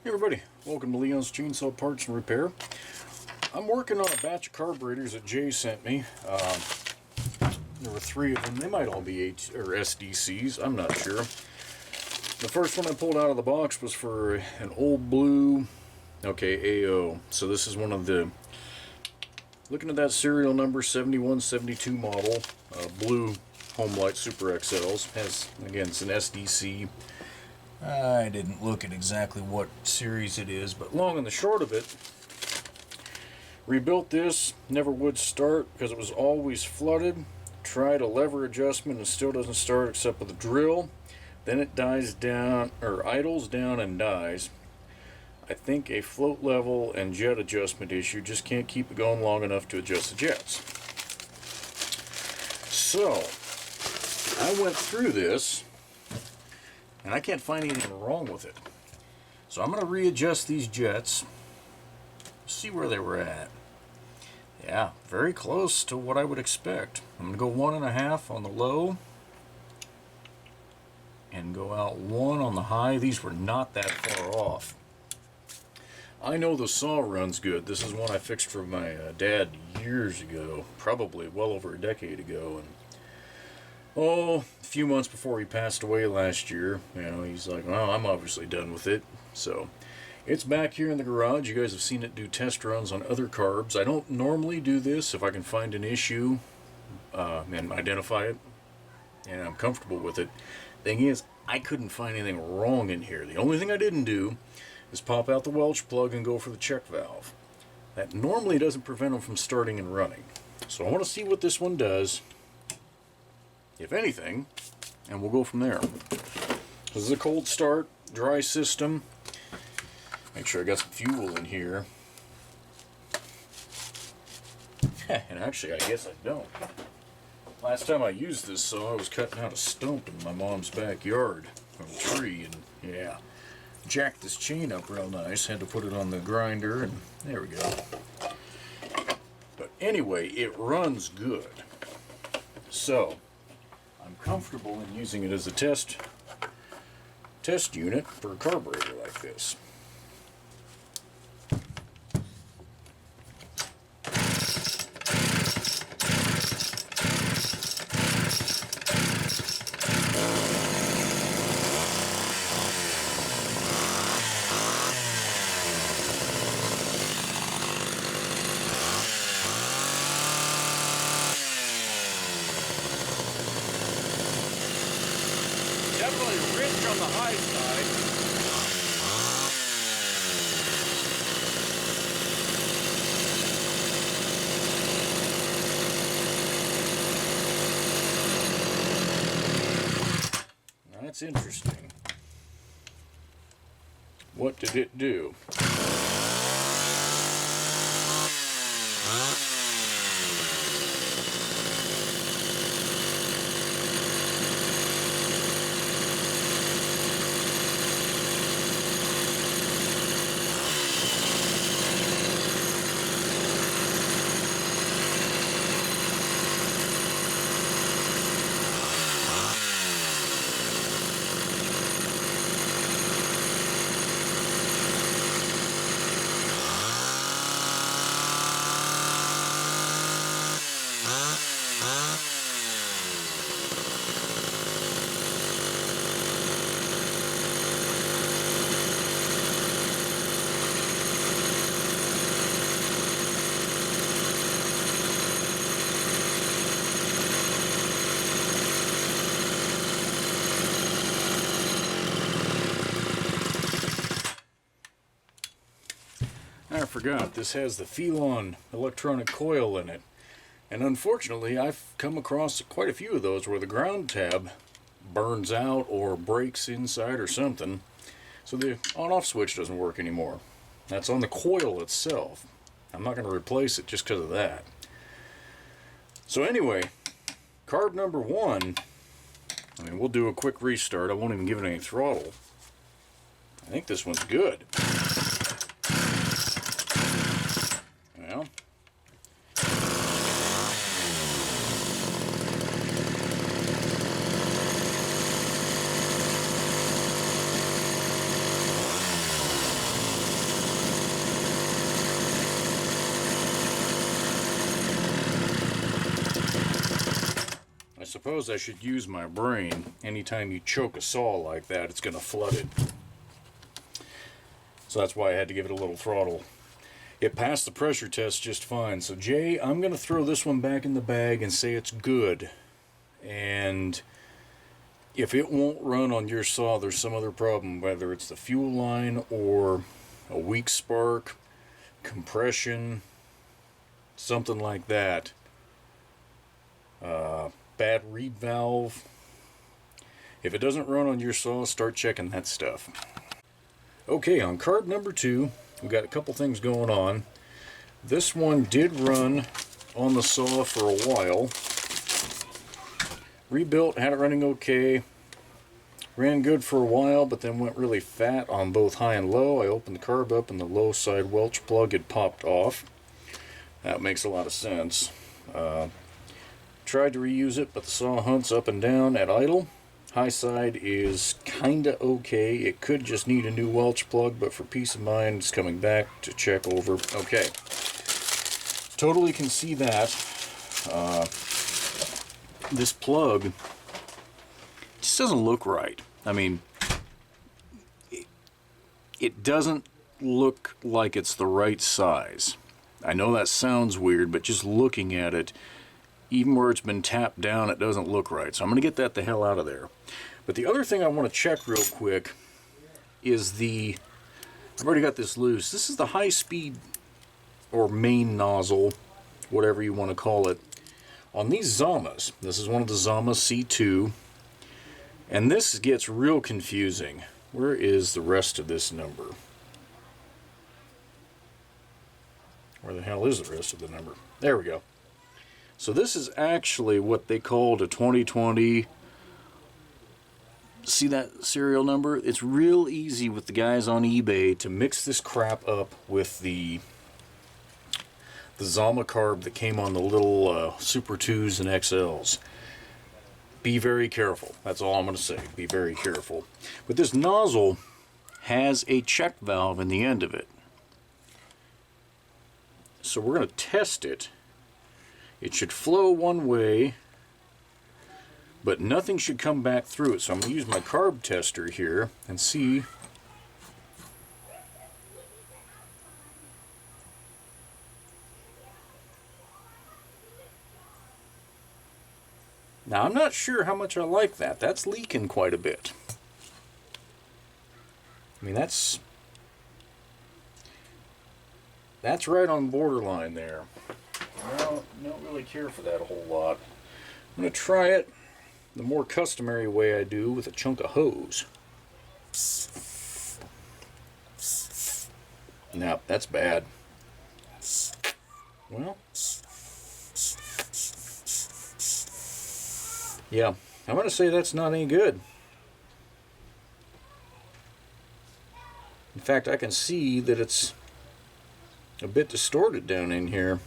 Hey everybody, welcome to Leon's Chainsaw Parts and Repair. I'm working on a batch of carburetors that Jay sent me. There were 3 of them. They might all be SDCs, I'm not sure. The first one I pulled out of the box was for an old blue, AO. So this is one of the, looking at that serial number, 7172 model, blue Homelite Super XLs. Again, it's an SDC. I didn't look at exactly what series it is, but long and the short of it, rebuilt this, never would start because it was always flooded. Tried a lever adjustment and still doesn't start except with a drill. Then it dies down, or idles down and dies. I think a float level and jet adjustment issue, just can't keep it going long enough to adjust the jets. So, I went through this, and I can't find anything wrong with it. So I'm going to readjust these jets, see where they were at. Yeah, very close to what I would expect. I'm going to go 1.5 on the low, and go out 1 on the high. These were not that far off. I know the saw runs good. This is one I fixed for my dad years ago, probably well over a decade ago, and a few months before he passed away last year, he's like, well, I'm obviously done with it. So it's back here in the garage. You guys have seen it do test runs on other carbs. I don't normally do this if I can find an issue and identify it, and I'm comfortable with it. Thing is, I couldn't find anything wrong in here. The only thing I didn't do is pop out the Welch plug and go for the check valve. That normally doesn't prevent them from starting and running. So I want to see what this one does, if anything, and we'll go from there. This is a cold start, dry system. Make sure I got some fuel in here. And actually, I guess I don't. Last time I used this saw, I was cutting out a stump in my mom's backyard from a tree, and yeah, jacked this chain up real nice. Had to put it on the grinder, and there we go. But anyway, it runs good. So I'm comfortable in using it as a test unit for a carburetor like this. Definitely rich on the high side. That's interesting. What did it do? I forgot, this has the Phelon electronic coil in it. And unfortunately, I've come across quite a few of those where the ground tab burns out or breaks inside or something. So the on-off switch doesn't work anymore. That's on the coil itself. I'm not going to replace it just because of that. So anyway, carb number 1, we'll do a quick restart. I won't even give it any throttle. I think this one's good. Well, suppose I should use my brain. Anytime you choke a saw like that, it's going to flood it. So that's why I had to give it a little throttle. It passed the pressure test just fine. So Jay, I'm going to throw this one back in the bag and say it's good. And if it won't run on your saw, there's some other problem, whether it's the fuel line or a weak spark, compression, something like that. Bad reed valve. If it doesn't run on your saw, start checking that stuff. Okay, on carb number 2, we've got a couple things going on. This one did run on the saw for a while. Rebuilt, had it running okay. Ran good for a while, but then went really fat on both high and low. I opened the carb up and the low side Welch plug had popped off. That makes a lot of sense. Tried to reuse it, but the saw hunts up and down at idle. High side is kinda okay. It could just need a new Welch plug, but for peace of mind, it's coming back to check over. Okay. Totally can see that. This plug just doesn't look right. I mean, it doesn't look like it's the right size. I know that sounds weird, but just looking at it, even where it's been tapped down, it doesn't look right. So I'm going to get that the hell out of there. But the other thing I want to check real quick is I've already got this loose. This is the high speed or main nozzle, whatever you want to call it, on these Zamas. This is one of the Zama C2. And this gets real confusing. Where is the rest of this number? Where the hell is the rest of the number? There we go. So this is actually what they called a 2020. See that serial number? It's real easy with the guys on eBay to mix this crap up with the Zama carb that came on the little Super 2s and XLs. Be very careful. That's all I'm going to say. Be very careful. But this nozzle has a check valve in the end of it. So we're going to test it. It should flow one way, but nothing should come back through it. So I'm going to use my carb tester here and see. Now I'm not sure how much I like that. That's leaking quite a bit. I mean, that's right on borderline there. I don't really care for that a whole lot. I'm going to try it the more customary way I do with a chunk of hose. No, that's bad. Well, yeah, I'm going to say that's not any good. In fact, I can see that it's a bit distorted down in here.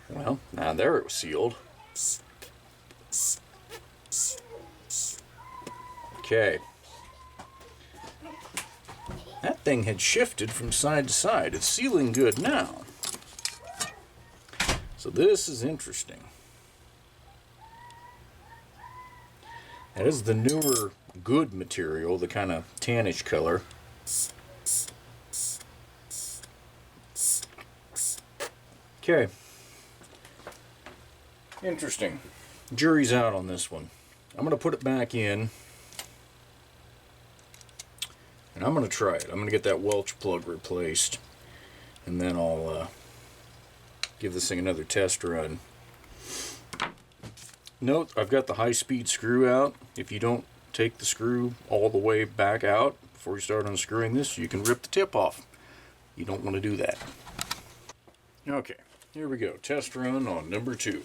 Well, now there it was sealed. Okay. That thing had shifted from side to side. It's sealing good now. So this is interesting. That is the newer good material, the kind of tannish color. Okay. Interesting. Jury's out on this one. I'm going to put it back in. And I'm going to try it. I'm going to get that Welch plug replaced. And then I'll give this thing another test run. Note, I've got the high-speed screw out. If you don't take the screw all the way back out before you start unscrewing this, you can rip the tip off. You don't want to do that. Okay, here we go. Test run on number 2.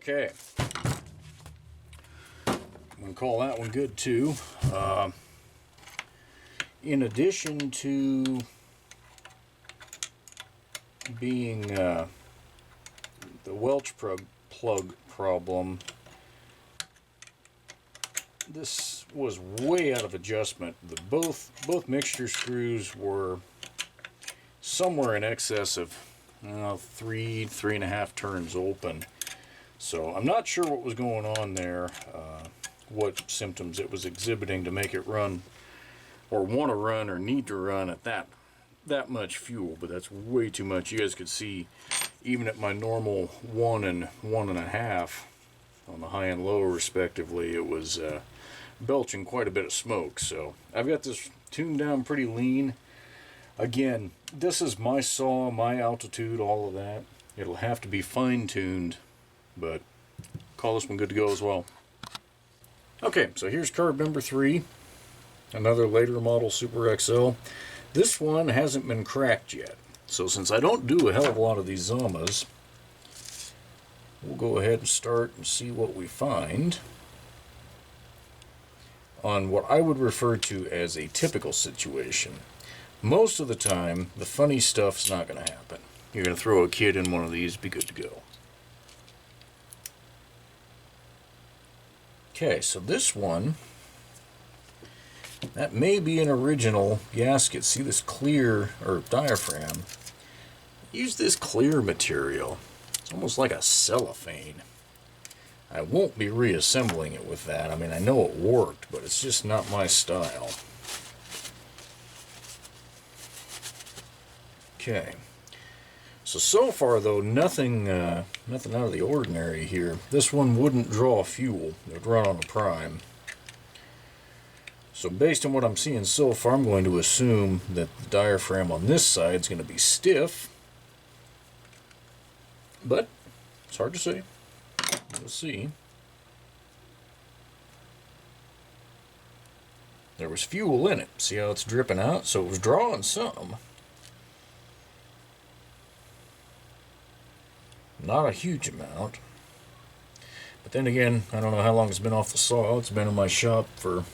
Okay. I'm going to call that one good too. In addition to being the Welch plug problem, this was way out of adjustment. Both mixture screws were somewhere in excess of 3.5 turns open. So I'm not sure what was going on there, what symptoms it was exhibiting to make it run or want to run or need to run at that much fuel, but that's way too much. You guys could see even at my normal 1 and 1.5 on the high and low respectively, it was belching quite a bit of smoke. So I've got this tuned down pretty lean. Again, this is my saw, my altitude, all of that. It'll have to be fine-tuned, but call this one good to go as well. Okay, so here's carb number 3. Another later model Super XL. This one hasn't been cracked yet. So since I don't do a hell of a lot of these Zamas, we'll go ahead and start and see what we find on what I would refer to as a typical situation. Most of the time, the funny stuff's not going to happen. You're going to throw a kid in one of these, be good to go. Okay, so this one, that may be an original gasket. See this clear, or diaphragm. Use this clear material. It's almost like a cellophane. I won't be reassembling it with that. I mean, I know it worked, but it's just not my style. Okay. So far though, nothing out of the ordinary here. This one wouldn't draw fuel. It would run on a prime. So based on what I'm seeing so far, I'm going to assume that the diaphragm on this side is going to be stiff. But it's hard to say. We'll see. There was fuel in it. See how it's dripping out? So it was drawing some. Not a huge amount. But then again, I don't know how long it's been off the saw. It's been in my shop for,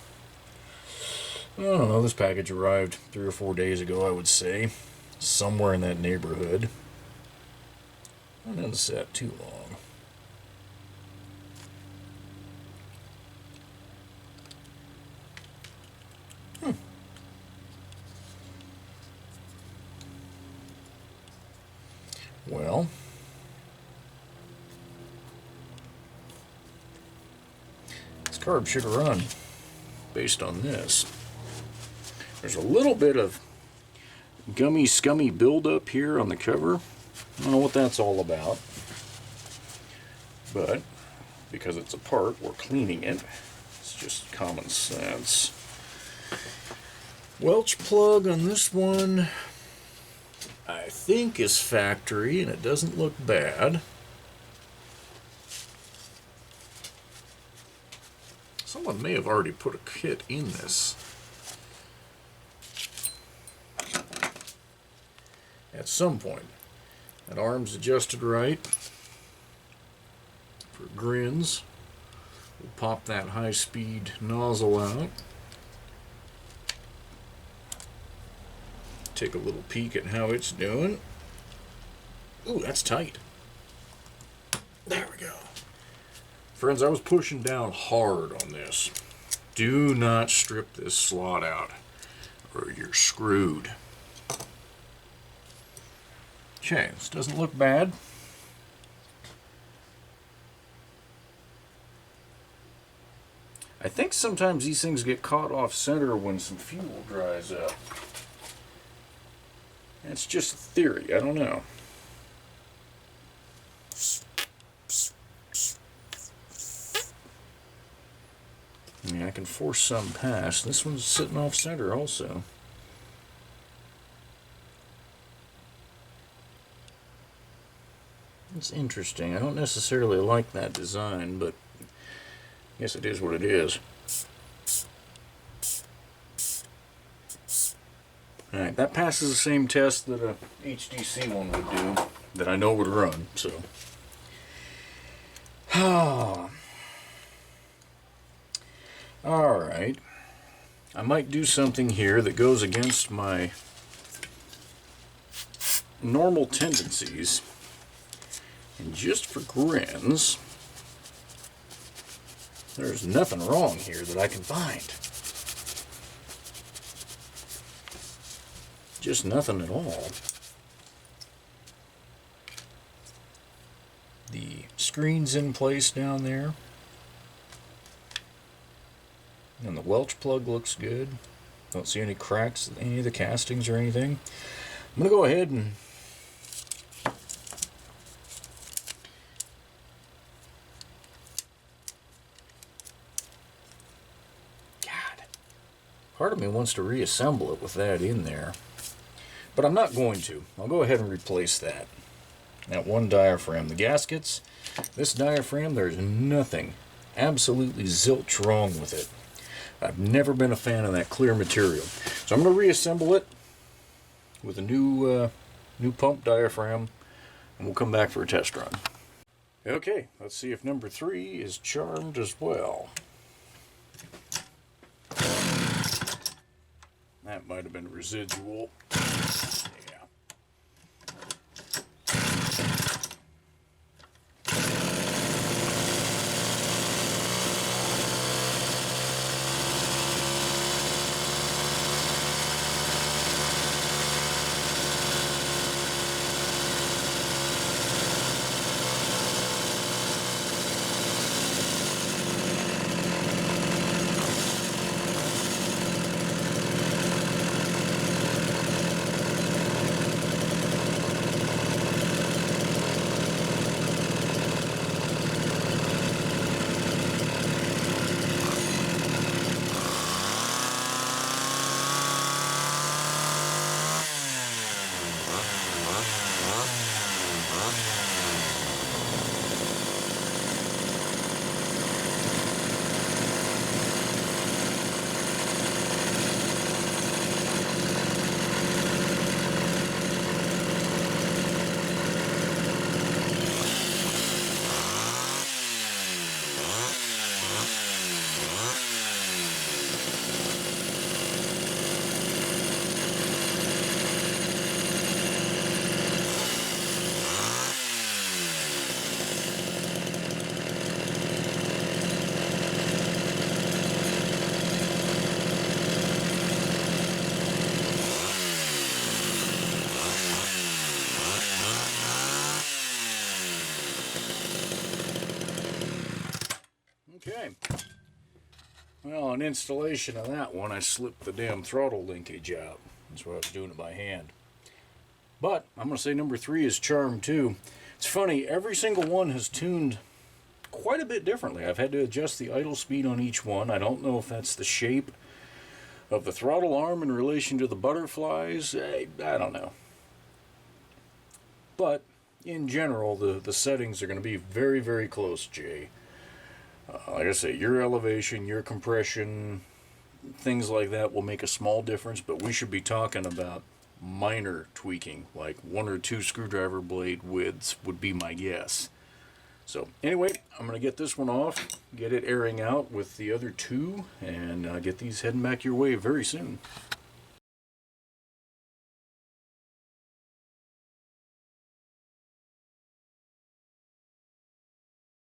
I don't know, this package arrived 3 or 4 days ago, I would say. Somewhere in that neighborhood. It doesn't set too long. Well, this carb should run based on this. There's a little bit of gummy, scummy buildup here on the cover. I don't know what that's all about, but because it's apart, we're cleaning it. It's just common sense. Welch plug on this one, I think is factory, and it doesn't look bad. Someone may have already put a kit in this. At some point. That arm's adjusted right for grins. We'll pop that high-speed nozzle out. Take a little peek at how it's doing. Ooh, that's tight. There we go. Friends, I was pushing down hard on this. Do not strip this slot out or you're screwed. Okay, this doesn't look bad. I think sometimes these things get caught off center when some fuel dries up. That's just a theory, I don't know. I mean, I can force some past. This one's sitting off center also. It's interesting. I don't necessarily like that design, but I guess it is what it is. Alright, that passes the same test that a HDC one would do, that I know would run, so. Alright. I might do something here that goes against my normal tendencies. And just for grins, there's nothing wrong here that I can find. Just nothing at all. The screen's in place down there. And the Welch plug looks good. Don't see any cracks in any of the castings or anything. I'm going to go ahead and part of me wants to reassemble it with that in there. But I'm not going to. I'll go ahead and replace that. That one diaphragm. The gaskets, this diaphragm, there's nothing, absolutely zilch wrong with it. I've never been a fan of that clear material. So I'm going to reassemble it with a new pump diaphragm, and we'll come back for a test run. Okay, let's see if number 3 is charmed as well. That might have been residual. Yeah. Okay. Well, on installation of that one, I slipped the damn throttle linkage out. That's why I was doing it by hand. But I'm going to say number 3 is charmed too. It's funny, every single one has tuned quite a bit differently. I've had to adjust the idle speed on each one. I don't know if that's the shape of the throttle arm in relation to the butterflies. I don't know. But in general, the settings are going to be very, very close, Jay. Like I say, your elevation, your compression, things like that will make a small difference, but we should be talking about minor tweaking, like 1 or 2 screwdriver blade widths would be my guess. So anyway, I'm going to get this one off, get it airing out with the other 2, and get these heading back your way very soon.